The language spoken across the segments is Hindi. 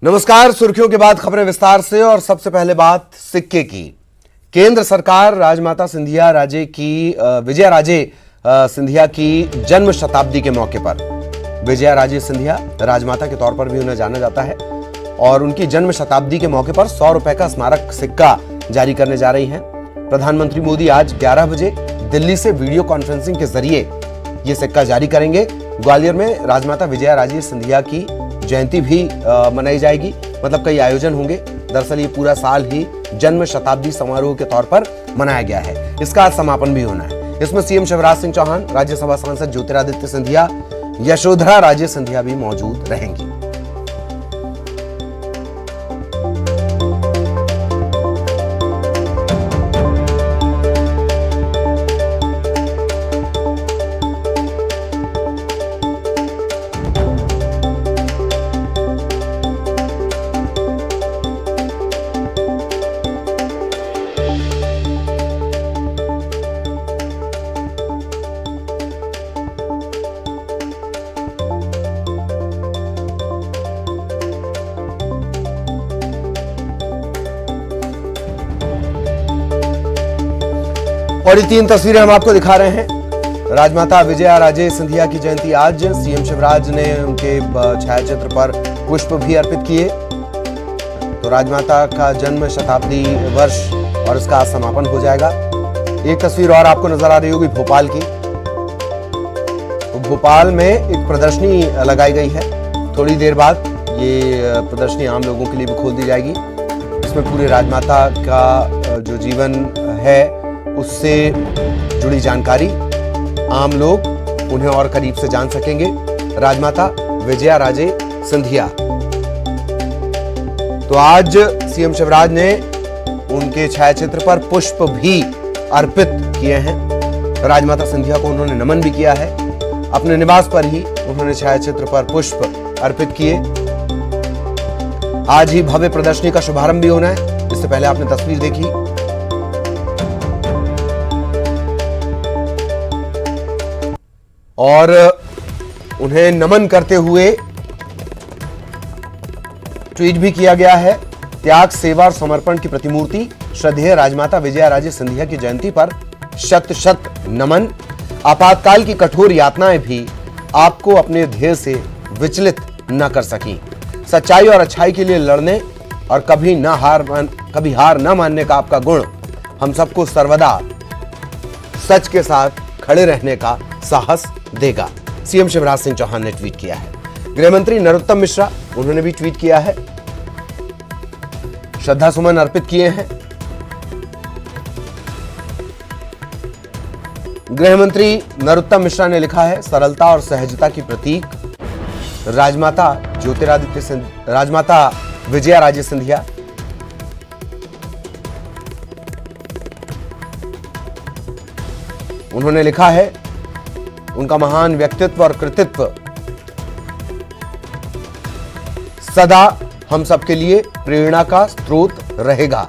नमस्कार। सुर्खियों के बाद खबरें विस्तार से और सबसे पहले बात सिक्के की। केंद्र सरकार राजमाता सिंधिया राजे की विजया राजे सिंधिया की जन्म शताब्दी के मौके पर विजया राजे सिंधिया राजमाता के तौर पर भी उन्हें जाना जाता है और उनकी जन्म शताब्दी के मौके पर 100 रुपए का स्मारक सिक्का जारी करने जा रही हैं। प्रधानमंत्री मोदी आज 11 बजे दिल्ली से वीडियो कॉन्फ्रेंसिंग के जरिए ये सिक्का जारी करेंगे। ग्वालियर में राजमाता विजया राजे सिंधिया की जयंती भी मनाई जाएगी, मतलब कई आयोजन होंगे। दरअसल ये पूरा साल ही जन्म शताब्दी समारोह के तौर पर मनाया गया है। इसका आज समापन भी होना है। इसमें सीएम शिवराज सिंह चौहान, राज्यसभा सांसद ज्योतिरादित्य सिंधिया, यशोधरा राजे सिंधिया भी मौजूद रहेंगी। और ये 3 तस्वीरें हम आपको दिखा रहे हैं। राजमाता विजया राजे सिंधिया की जयंती आज। सीएम शिवराज ने उनके छायाचित्र पर पुष्प भी अर्पित किए। तो राजमाता का जन्म शताब्दी वर्ष और इसका आज समापन हो जाएगा। एक तस्वीर और आपको नजर आ रही होगी भोपाल की। तो भोपाल में एक प्रदर्शनी लगाई गई है। थोड़ी देर बाद ये प्रदर्शनी आम लोगों के लिए भी खोल दी जाएगी। इसमें पूरे राजमाता का जो जीवन है उससे जुड़ी जानकारी आम लोग उन्हें और करीब से जान सकेंगे। राजमाता विजया राजे सिंधिया। तो आज सीएम शिवराज ने उनके छायाचित्र पर पुष्प भी अर्पित किए हैं। राजमाता सिंधिया को उन्होंने नमन भी किया है। अपने निवास पर ही उन्होंने छायाचित्र पर पुष्प अर्पित किए। आज ही भव्य प्रदर्शनी का शुभारंभ भी होना है। इससे पहले आपने तस्वीर देखी। और उन्हें नमन करते हुए ट्वीट भी किया गया है। त्याग, सेवा और समर्पण की प्रतिमूर्ति श्रद्धेय राजमाता विजया राजे सिंधिया की जयंती पर शत शत नमन। आपातकाल की कठोर यातनाएं भी आपको अपने ध्येय से विचलित न कर सकी। सच्चाई और अच्छाई के लिए लड़ने और कभी हार न मानने का आपका गुण हम सबको सर्वदा सच के साथ खड़े रहने का साहस देगा। सीएम शिवराज सिंह चौहान ने ट्वीट किया है। गृहमंत्री नरोत्तम मिश्रा, उन्होंने भी ट्वीट किया है, श्रद्धा सुमन अर्पित किए हैं। गृहमंत्री नरोत्तम मिश्रा ने लिखा है, सरलता और सहजता की प्रतीक राजमाता विजया राजे सिंधिया। उन्होंने लिखा है, उनका महान व्यक्तित्व और कृतित्व सदा हम सबके लिए प्रेरणा का स्रोत रहेगा।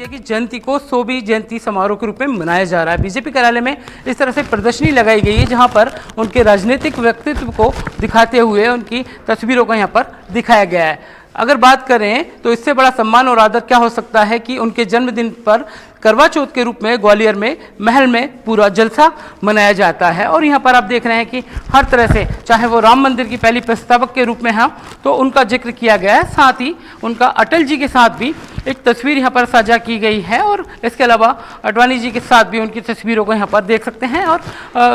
की जयंती को 100वीं जयंती समारोह के रूप में मनाया जा रहा है। बीजेपी कार्यालय में इस तरह से प्रदर्शनी लगाई गई है जहां पर उनके राजनीतिक व्यक्तित्व को दिखाते हुए उनकी तस्वीरों को यहां पर दिखाया गया है। अगर बात करें तो इससे बड़ा सम्मान और आदर क्या हो सकता है कि उनके जन्मदिन पर करवा चौथ के रूप में ग्वालियर में महल में पूरा जलसा मनाया जाता है। और यहाँ पर आप देख रहे हैं कि हर तरह से, चाहे वो राम मंदिर की पहली प्रस्तावक के रूप में है तो उनका जिक्र किया गया है, साथ ही उनका अटल जी के साथ भी एक तस्वीर यहाँ पर साझा की गई है। और इसके अलावा अडवाणी जी के साथ भी उनकी तस्वीरों को यहाँ पर देख सकते हैं। और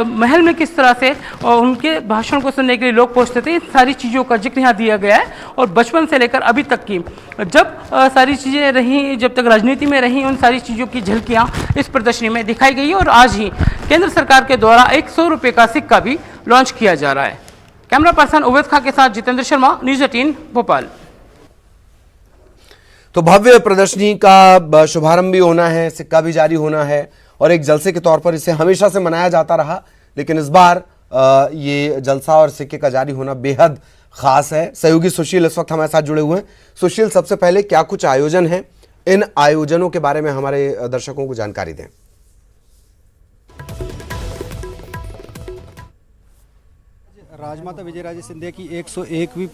महल में किस तरह से उनके भाषण को सुनने के लिए लोग पहुँचते थे, इन सारी चीज़ों का जिक्र यहाँ दिया गया है। और बचपन से लेकर अभी तक की जब सारी चीज़ें रहीं, जब तक राजनीति में रहीं, उन सारी चीज़ों की झलकियाँ इस प्रदर्शनी में दिखाई गई। और आज ही केंद्र सरकार के द्वारा एक 100 रुपये का सिक्का भी लॉन्च किया जा रहा है। कैमरा पर्सन उवैद खां के साथ जितेंद्र शर्मा, न्यूज़ 18 भोपाल। तो भव्य प्रदर्शनी का शुभारंभ भी होना है, सिक्का भी जारी होना है और एक जलसे के तौर पर इसे हमेशा से मनाया जाता रहा, लेकिन इस बार ये जलसा और सिक्के का जारी होना बेहद खास है। सहयोगी सुशील इस वक्त हमारे साथ जुड़े हुए हैं। सुशील, सबसे पहले क्या कुछ आयोजन है इन आयोजनों के बारे में हमारे दर्शकों को जानकारी दें। राजमाता विजयराजे सिंधिया की 101वीं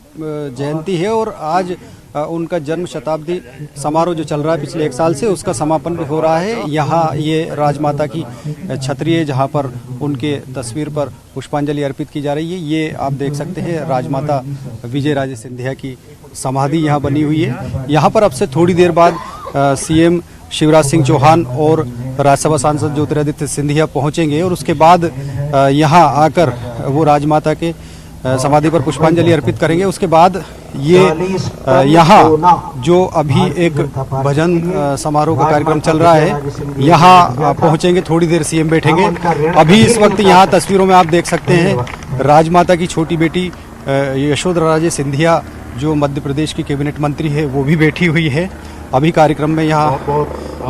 जयंती है और आज उनका जन्म शताब्दी समारोह जो चल रहा है पिछले 1 साल से, उसका समापन भी हो रहा है। यहाँ ये राजमाता की छतरी है जहाँ पर उनके तस्वीर पर पुष्पांजलि अर्पित की जा रही है। ये आप देख सकते हैं राजमाता विजयराजे सिंधिया की समाधि यहाँ बनी हुई है। यहाँ पर अब से थोड़ी देर बाद सीएम शिवराज सिंह चौहान और राज्यसभा सांसद ज्योतिरादित्य सिंधिया पहुंचेंगे और उसके बाद यहाँ आकर वो राजमाता के समाधि पर पुष्पांजलि अर्पित करेंगे। उसके बाद ये यहाँ जो अभी एक भजन समारोह का कार्यक्रम चल रहा है, यहाँ पहुंचेंगे। थोड़ी देर सीएम बैठेंगे। अभी इस वक्त यहाँ तस्वीरों में आप देख सकते हैं राजमाता की छोटी बेटी यशोधरा राजे सिंधिया जो मध्य प्रदेश की कैबिनेट मंत्री है वो भी बैठी हुई है। अभी कार्यक्रम में यहाँ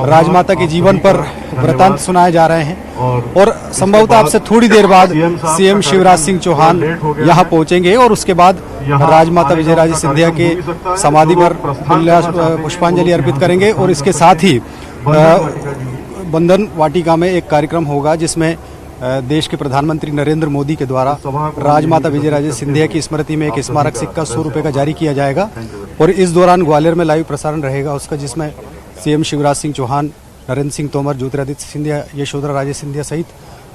राजमाता के जीवन पर वृतांत सुनाए जा रहे हैं और संभवतः अब से थोड़ी देर बाद सीएम शिवराज सिंह चौहान यहाँ पहुंचेंगे और उसके बाद राजमाता विजयराजे सिंधिया के समाधि पर पुष्पांजलि अर्पित करेंगे। और इसके साथ ही बंधन वाटिका में एक कार्यक्रम होगा जिसमें देश के प्रधानमंत्री नरेंद्र मोदी के द्वारा राजमाता विजयराजे सिंधिया की स्मृति में एक स्मारक सिक्का 100 रुपये का जारी किया जाएगा। और इस दौरान ग्वालियर में लाइव प्रसारण रहेगा उसका, जिसमें सीएम शिवराज सिंह चौहान, नरेंद्र सिंह तोमर, ज्योतिरादित्य सिंधिया, यशोधरा राजे सिंधिया सहित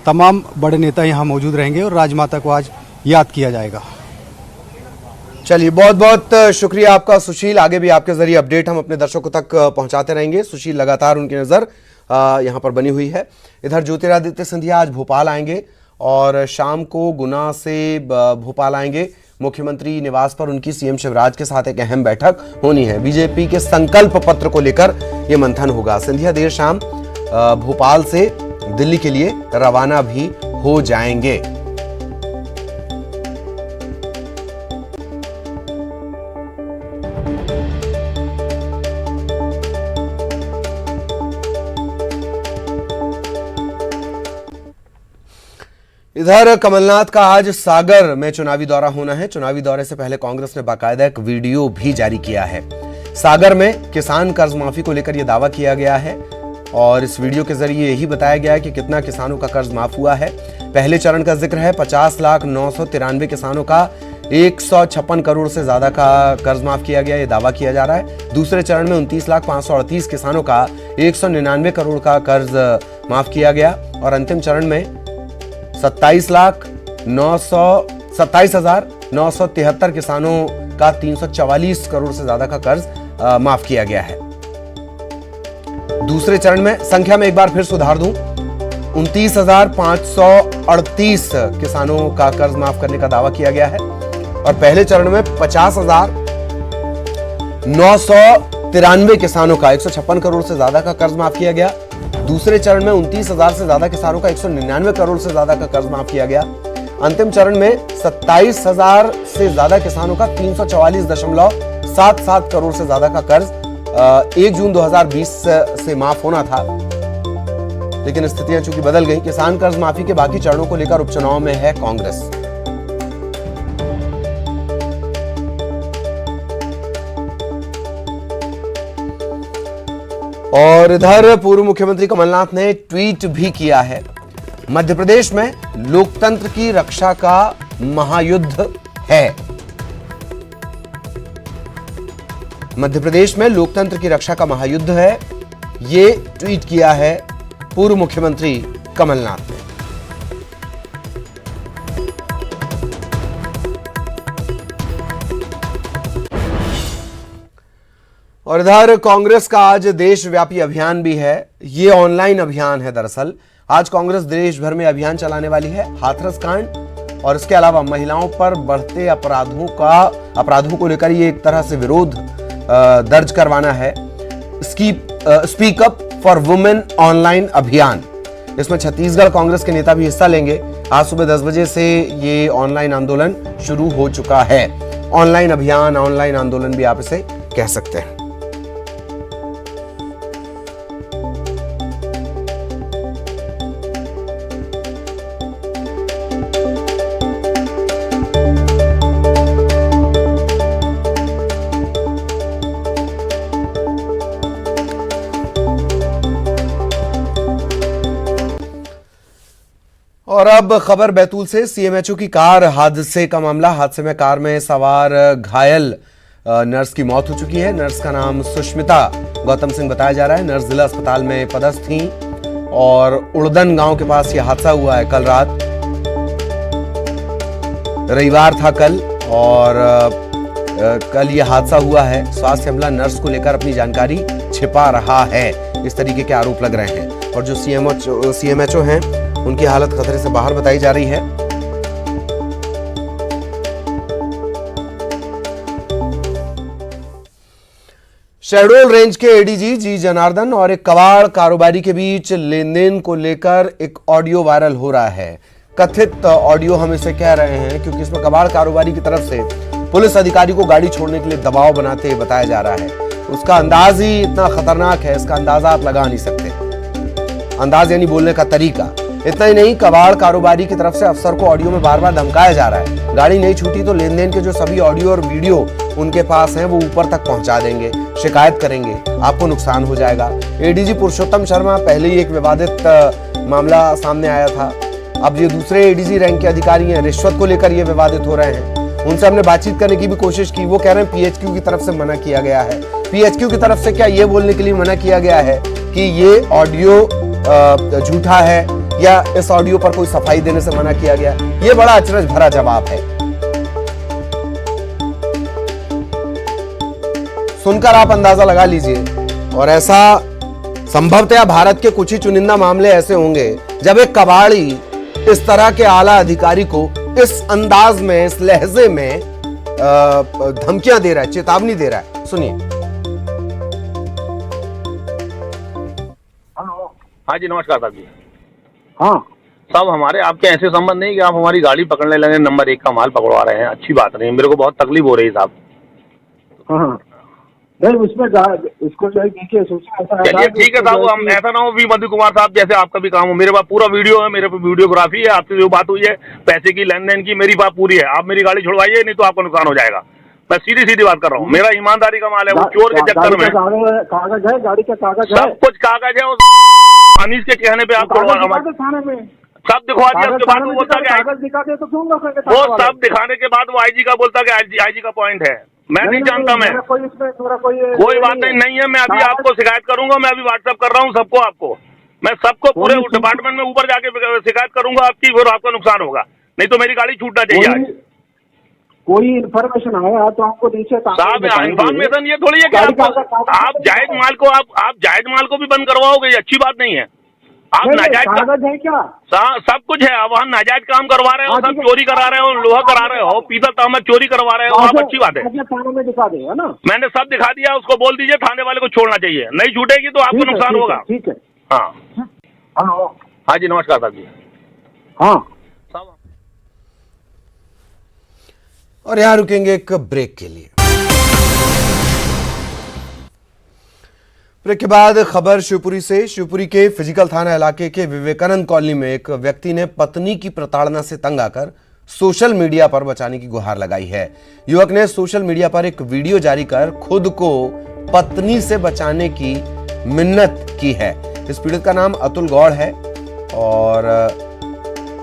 तमाम बड़े नेता यहाँ मौजूद रहेंगे और राजमाता को आज याद किया जाएगा। चलिए, बहुत बहुत शुक्रिया आपका सुशील। आगे भी आपके जरिए अपडेट हम अपने दर्शकों तक पहुंचाते रहेंगे। सुशील लगातार उनकी नजर यहाँ पर बनी हुई है। इधर ज्योतिरादित्य सिंधिया आज भोपाल आएंगे और शाम को गुना से भोपाल आएंगे। मुख्यमंत्री निवास पर उनकी सीएम शिवराज के साथ एक अहम बैठक होनी है। बीजेपी के संकल्प पत्र को लेकर यह मंथन होगा। सिंधिया देर शाम भोपाल से दिल्ली के लिए रवाना भी हो जाएंगे। इधर कमलनाथ का आज सागर में चुनावी दौरा होना है। चुनावी दौरे से पहले कांग्रेस ने बाकायदा एक वीडियो भी जारी किया है। सागर में किसान कर्ज माफी को लेकर यह दावा किया गया है और इस वीडियो के जरिए यही बताया गया है कि कितना किसानों का कर्ज माफ हुआ है। पहले चरण का जिक्र है 50,0993 किसानों का 156 करोड़ से ज्यादा का कर्ज माफ किया गया, यह दावा किया जा रहा है। दूसरे चरण में 29,538 किसानों का 199 करोड़ का कर्ज माफ किया गया और अंतिम चरण में 27,973 किसानों का 344 करोड़ से ज्यादा का कर्ज माफ किया गया है। दूसरे चरण में संख्या में एक बार फिर सुधार दूं, 29,538 किसानों का कर्ज माफ करने का दावा किया गया है और पहले चरण में 50,993 किसानों का 156 करोड़ से ज्यादा का कर्ज माफ किया गया। दूसरे चरण में 29,000 से ज्यादा किसानों का 199 करोड़ से ज्यादा का कर्ज माफ किया गया। अंतिम चरण में 27,000 से ज्यादा किसानों का 344.77 करोड़ से ज्यादा का कर्ज 1 जून 2020 से माफ होना था, लेकिन स्थितियां चूंकि बदल गई। किसान कर्ज माफी के बाकी चरणों को लेकर उपचुनाव में है कांग्रेस। और इधर पूर्व मुख्यमंत्री कमलनाथ ने ट्वीट भी किया है। मध्य प्रदेश में लोकतंत्र की रक्षा का महायुद्ध है। मध्य प्रदेश में लोकतंत्र की रक्षा का महायुद्ध है, ये ट्वीट किया है पूर्व मुख्यमंत्री कमलनाथ ने। और इधर कांग्रेस का आज देशव्यापी अभियान भी है। ये ऑनलाइन अभियान है। दरअसल आज कांग्रेस देश भर में अभियान चलाने वाली है। हाथरस कांड और इसके अलावा महिलाओं पर बढ़ते अपराधों को लेकर ये एक तरह से विरोध दर्ज करवाना है। Speak up for women online अभियान, इसमें छत्तीसगढ़ कांग्रेस के नेता भी हिस्सा लेंगे। आज सुबह 10 बजे से ये ऑनलाइन आंदोलन शुरू हो चुका है। ऑनलाइन अभियान, ऑनलाइन आंदोलन भी आप इसे कह सकते हैं। और अब खबर बैतूल से। सीएमएचओ की कार हादसे का मामला। हादसे में कार में सवार घायल नर्स की मौत हो चुकी है। नर्स का नाम सुष्मिता गौतम सिंह बताया जा रहा है। नर्स जिला अस्पताल में पदस्थ थी और उड़दन गांव के पास यह हादसा हुआ है। कल रात रविवार था कल, और कल यह हादसा हुआ है। स्वास्थ्य अमला नर्स को लेकर अपनी जानकारी छिपा रहा है, इस तरीके के आरोप लग रहे हैं। और जो सीएमएचओ हैं उनकी हालत खतरे से बाहर बताई जा रही है। शहडोल रेंज के एडीजी जी जनार्दन और एक कबाड़ कारोबारी के बीच लेन देन को लेकर एक ऑडियो वायरल हो रहा है। कथित ऑडियो हम इसे कह रहे हैं क्योंकि इसमें कबाड़ कारोबारी की तरफ से पुलिस अधिकारी को गाड़ी छोड़ने के लिए दबाव बनाते बताया जा रहा है। उसका अंदाज ही इतना खतरनाक है, इसका अंदाजा आप लगा नहीं सकते। अंदाज यानी बोलने का तरीका। इतना ही नहीं, कबाड़ कारोबारी की तरफ से अफसर को ऑडियो में बार बार धमकाया जा रहा है। गाड़ी नहीं छूटी तो लेन देन के जो सभी ऑडियो और वीडियो उनके पास हैं वो ऊपर तक पहुंचा देंगे, शिकायत करेंगे, आपको नुकसान हो जाएगा। एडीजी पुरुषोत्तम शर्मा पहले ही एक विवादित मामला सामने आया था। अब ये दूसरे एडीजी रैंक के अधिकारी हैं, रिश्वत को लेकर ये विवादित हो रहे हैं। उनसे हमने बातचीत करने की भी कोशिश की। वो कह रहे हैं पीएचक्यू की तरफ से मना किया गया है। पीएचक्यू की तरफ से क्या ये बोलने के लिए मना किया गया है कि ये ऑडियो झूठा है या इस ऑडियो पर कोई सफाई देने से मना किया गया? ये बड़ा अचरज भरा जवाब है। सुनकर आप अंदाजा लगा लीजिए। और ऐसा संभवतः भारत के कुछ ही चुनिंदा मामले ऐसे होंगे जब एक कबाड़ी इस तरह के आला अधिकारी को इस अंदाज में, इस लहजे में धमकियां दे रहा है, चेतावनी दे रहा है। सुनिए। हेलो। हाँ जी, नमस्कार साहब जी। हाँ साहब, हमारे आपके ऐसे संबंध नहीं कि आप हमारी गाड़ी पकड़ने लगे, नंबर 1 का माल पकड़वा रहे हैं। अच्छी बात नहीं, मेरे को बहुत तकलीफ हो रही है साहब। हाँ नहीं, उसमें इसको जो है देखिए, चलिए ठीक है साहब, हम ऐसा ना हो भी मधु कुमार साहब जैसे आपका भी काम हो। मेरे पास पूरा वीडियो है, मेरे पास वीडियोग्राफी है। आपसे जो बात हुई है पैसे की, लेन देन की, मेरी बात पूरी है। आप मेरी गाड़ी छुड़वाइए, नहीं तो आपको नुकसान हो जाएगा। मैं सीधी सीधी बात कर रहा हूँ। मेरा ईमानदारी का माल है, वो चोर के चक्कर में कागज है, गाड़ी का कागज है, सब कुछ कागज है। अनीस के कहने पे आप थाने में सब दिखवा दिया। उसके बाद वो बोलता है कागज दिखा दे तो क्यों ना करेंगे? वो सब दिखाने के बाद वो आईजी का बोलता है कि आईजी का पॉइंट है। मैं नहीं जानता। मैं कोई बात नहीं है। मैं अभी आपको शिकायत करूंगा। मैं अभी व्हाट्सएप कर रहा हूँ सबको, आपको मैं सबको पूरे डिपार्टमेंट में ऊपर जाके शिकायत करूंगा आपकी, फिर आपका नुकसान होगा। नहीं तो मेरी गाड़ी छूटना चाहिए आज। कोई इन्फॉर्मेशन आया तो आपको नीचे साहब, इन्फॉर्मेशन ये थोड़ी है कि आप जायज माल को आप जायज माल को भी बंद करवाओगे, ये अच्छी बात नहीं है। आप नाजायज कागज है क्या? सब कुछ है। अब हम नाजायज काम करवा रहे हो, सब चोरी करा रहे हो, लोहा करा रहे हो, पीतल तांबा चोरी करवा रहे हो, आप अच्छी बात है। थाने में दिखा दे, है ना? मैंने सब दिखा दिया। उसको बोल दीजिए थाने वाले को छोड़ना चाहिए, नहीं छूटेगी तो आपको नुकसान होगा। ठीक है। हाँ हेलो। हाँ जी, नमस्कार साहब जी। हाँ साहब, और यहां रुकेंगे एक ब्रेक के लिए। ब्रेक के बाद खबर शिवपुरी से। शिवपुरी के फिजिकल थाना इलाके के विवेकानंद कॉलोनी में एक व्यक्ति ने पत्नी की प्रताड़ना से तंग आकर सोशल मीडिया पर बचाने की गुहार लगाई है। युवक ने सोशल मीडिया पर एक वीडियो जारी कर खुद को पत्नी से बचाने की मिन्नत की है। इस पीड़ित का नाम अतुल गौड़ है और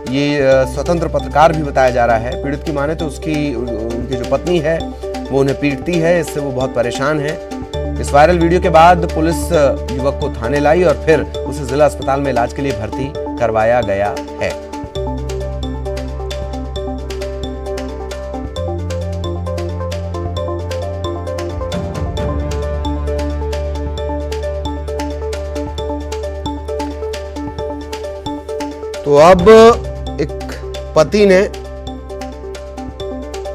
ये स्वतंत्र पत्रकार भी बताया जा रहा है। पीड़ित की माने तो उनकी जो पत्नी है वो उन्हें पीटती है, इससे वो बहुत परेशान है। इस वायरल वीडियो के बाद पुलिस युवक को थाने लाई और फिर उसे जिला अस्पताल में इलाज के लिए भर्ती करवाया गया है। तो अब एक पति ने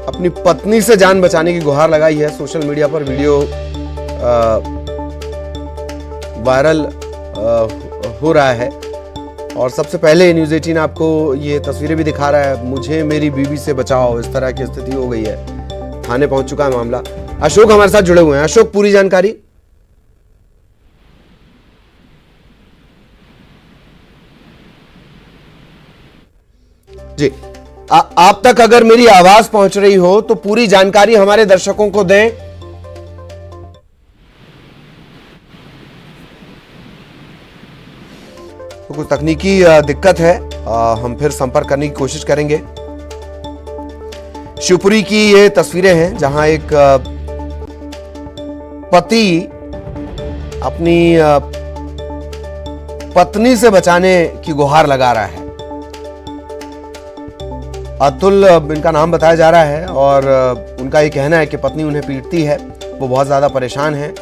अपनी पत्नी से जान बचाने की गुहार लगाई है। सोशल मीडिया पर वीडियो वायरल हो रहा है और सबसे पहले न्यूज़ 18 आपको ये तस्वीरें भी दिखा रहा है। मुझे मेरी बीवी से बचाओ, इस तरह की स्थिति हो गई है। थाने पहुंच चुका है मामला। अशोक हमारे साथ जुड़े हुए हैं। अशोक, पूरी जानकारी। जी, आप तक अगर मेरी आवाज पहुंच रही हो तो पूरी जानकारी हमारे दर्शकों को दें। तो कुछ तकनीकी दिक्कत है, हम फिर संपर्क करने की कोशिश करेंगे। शिवपुरी की ये तस्वीरें हैं जहां एक पति अपनी पत्नी से बचाने की गुहार लगा रहा है। अतुल इनका नाम बताया जा रहा है और उनका ये कहना है कि पत्नी उन्हें पीटती है, वो बहुत ज्यादा परेशान है।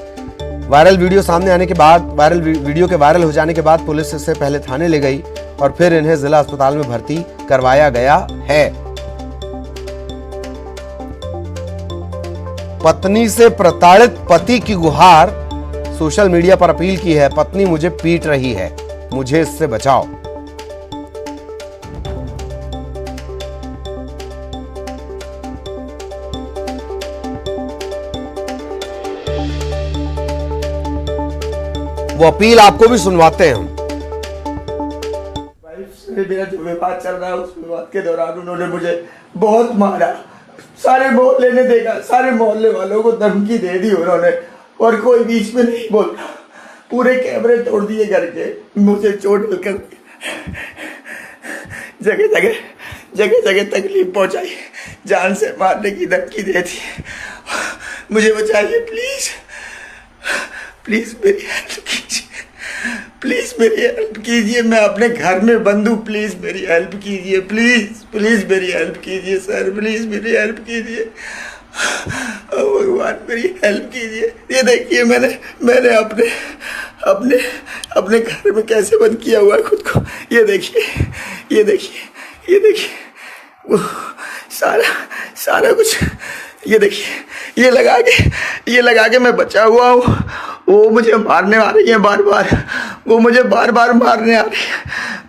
वायरल वीडियो सामने आने के बाद, वीडियो के वायरल हो जाने के बाद पुलिस इससे पहले थाने ले गई और फिर इन्हें जिला अस्पताल में भर्ती करवाया गया है। पत्नी से प्रताड़ित पति की गुहार, सोशल मीडिया पर अपील की है, पत्नी मुझे पीट रही है, मुझे इससे बचाओ। वो अपील आपको भी सुनवाते हैं हम। मेरा जो विवाद चल रहा है उस विवाद के दौरान उन्होंने मुझे बहुत मारा, सारे मोहल्ले ने देखा, सारे मोहल्ले वालों को धमकी दे दी उन्होंने और कोई बीच में नहीं बोलता। पूरे कैमरे तोड़ दिए घर के, मुझे चोट लगकर जगह जगह तकलीफ पहुंचाई, जान से मारने की धमकी दे दी। मुझे बचाइए प्लीज, प्लीज मेरी हेल्प कीजिए, प्लीज मेरी हेल्प कीजिए, मैं अपने घर में बंद हूँ, प्लीज मेरी हेल्प कीजिए, प्लीज मेरी हेल्प कीजिए सर, प्लीज मेरी हेल्प कीजिए, भगवान मेरी हेल्प कीजिए। ये देखिए मैंने अपने घर में कैसे बंद किया हुआ है खुद को। ये देखिए वो सारा कुछ, ये देखिए ये लगा के मैं बचा हुआ हूँ। वो मुझे मारने आ रही है बार बार मारने आ रही है।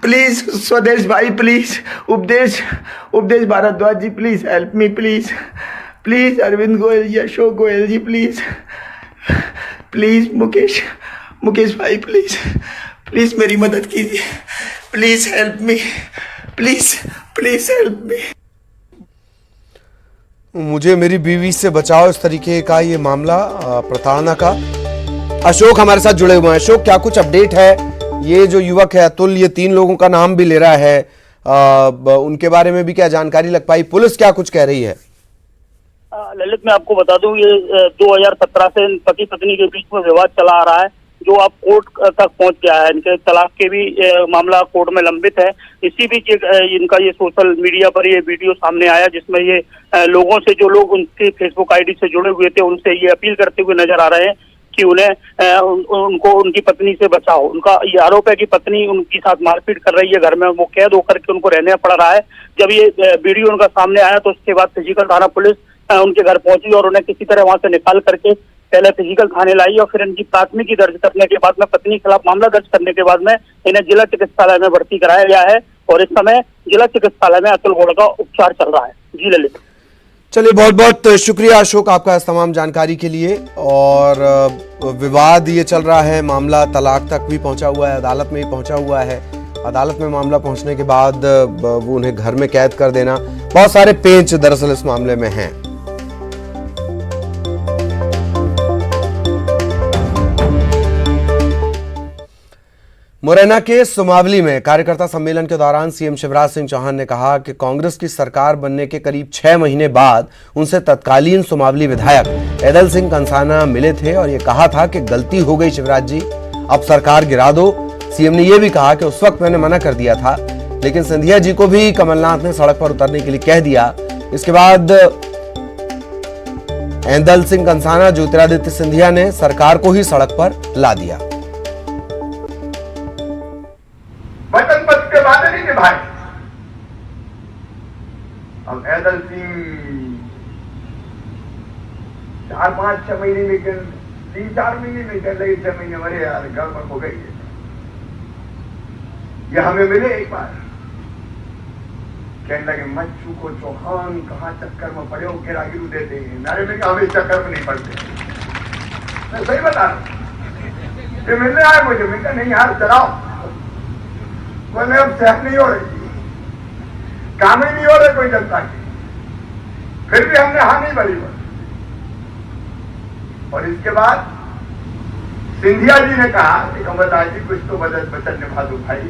प्लीज स्वदेश भाई, please Updesh Bharadwaj ji, please help me, please Arvind Goyal ji, Ashok Goyal ji, please Mukesh भाई, प्लीज मेरी मदद कीजिए, please help me, please help me. मुझे मेरी बीवी से बचाओ, इस तरीके का ये मामला प्रताड़ना का। अशोक हमारे साथ जुड़े हुए हैं। अशोक, क्या कुछ अपडेट है? ये जो युवक है अतुल, ये 3 लोगों का नाम भी ले रहा है, उनके बारे में भी क्या जानकारी लग पाई? पुलिस क्या कुछ कह रही है? ललित, मैं आपको बता दूं, ये 2017 से पति पत्नी के बीच में विवाद चला आ रहा है, जो अब कोर्ट तक पहुंच गया है। इनके तलाक के भी मामला कोर्ट में लंबित है। इसी बीच इनका ये सोशल मीडिया पर ये वीडियो सामने आया, जिसमें ये लोगों से, जो लोग उनकी फेसबुक आईडी से जुड़े हुए थे, उनसे ये अपील करते हुए नजर आ रहे हैं कि उनको उनकी पत्नी से बचाओ। उनका ये आरोप है कि पत्नी उनके साथ मारपीट कर रही है, घर में वो कैद होकर के उनको रहना पड़ रहा है। जब ये वीडियो उनका सामने आया तो उसके बाद फिजिकल थाना पुलिस उनके घर पहुंची और उन्हें किसी तरह वहां से निकाल करके पहले फिजिकल थाने लाई और फिर इनकी प्राथमिकी दर्ज करने के बाद में, पत्नी के खिलाफ मामला दर्ज करने के बाद में इन्हें जिला चिकित्सालय में भर्ती कराया गया है और इस समय जिला चिकित्सालय में अतुल गौड़ का उपचार चल रहा है। जी ललित। चलिए, बहुत बहुत शुक्रिया अशोक आपका इस तमाम जानकारी के लिए। और विवाद ये चल रहा है, मामला तलाक तक भी पहुंचा हुआ है, अदालत में ही पहुंचा हुआ है। अदालत में मामला पहुंचने के बाद वो उन्हें घर में कैद कर देना, बहुत सारे पेंच दरअसल इस मामले में हैं। मुरैना के सुमावली में कार्यकर्ता सम्मेलन के दौरान सीएम शिवराज सिंह चौहान ने कहा कि कांग्रेस की सरकार बनने के करीब 6 महीने बाद उनसे तत्कालीन सुमावली विधायक ऐदल सिंह कंसाना मिले थे और ये कहा था कि गलती हो गई शिवराज जी, अब सरकार गिरा दो। सीएम ने यह भी कहा कि उस वक्त मैंने मना कर दिया था, लेकिन सिंधिया जी को भी कमलनाथ ने सड़क पर उतरने के लिए कह दिया। इसके बाद ऐदल सिंह कंसाना, ज्योतिरादित्य सिंधिया ने सरकार को ही सड़क पर ला दिया। वचन पत्र के वादे नहीं निभाए। अब ऐदल सिंह 4-5-6 महीने में 3-4 महीने में कर लगे, 6 महीने मरे यार, गड़बड़ हो गई है। ये हमें मिले एक बार, कहने लगे मच्छू को चौहान कहाँ चक्कर में पड़े हो, गिरागिरू देते हैं। नारे में हमें चक्कर में नहीं पड़ते। मैं सही बता रहा हूं। ये मिलने आए मुझे, मैं कहा नहीं यार चलाओ, बोले अब सहन नहीं हो रही, काम ही नहीं हो रहे कोई जनता की। फिर भी हमने हाँ नहीं भरी। और इसके बाद सिंधिया जी ने कहा कि कमलनाथ जी कुछ तो वचन निभा दो भाई,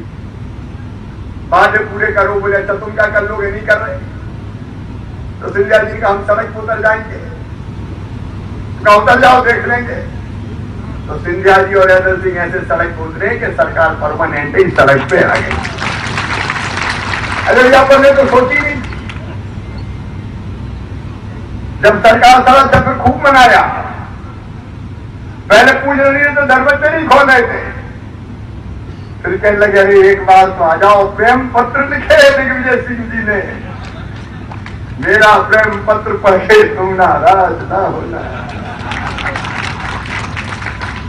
वादे पूरे करो, बोले अच्छा तुम क्या कर लोगे, नहीं कर रहे तो सिंधिया जी का हम सड़क पर उतर जाएंगे, का उतर जाओ देख लेंगे। तो सिंधिया जी और हैदर सिंह ऐसे सड़क पर उतरे कि सरकार परमानेंट ही सड़क पे आ गई। अरे यहाँ पर ने तो सोची नहीं, जब सरकार सड़क जब फिर खूब मनाया, पहले पूछ रही है तो दरवाजे नहीं खोल रहे थे, फिर कहने लगे अरे एक बार तो आ जाओ, प्रेम पत्र लिखे दिग्विजय सिंह जी ने, मेरा प्रेम पत्र पढ़ के तुम नाराज ना होना,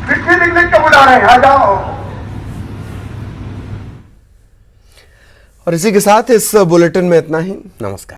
लिख लिख के बुला रहे हैं, आ जाओ। और इसी के साथ इस बुलेटिन में इतना ही। नमस्कार।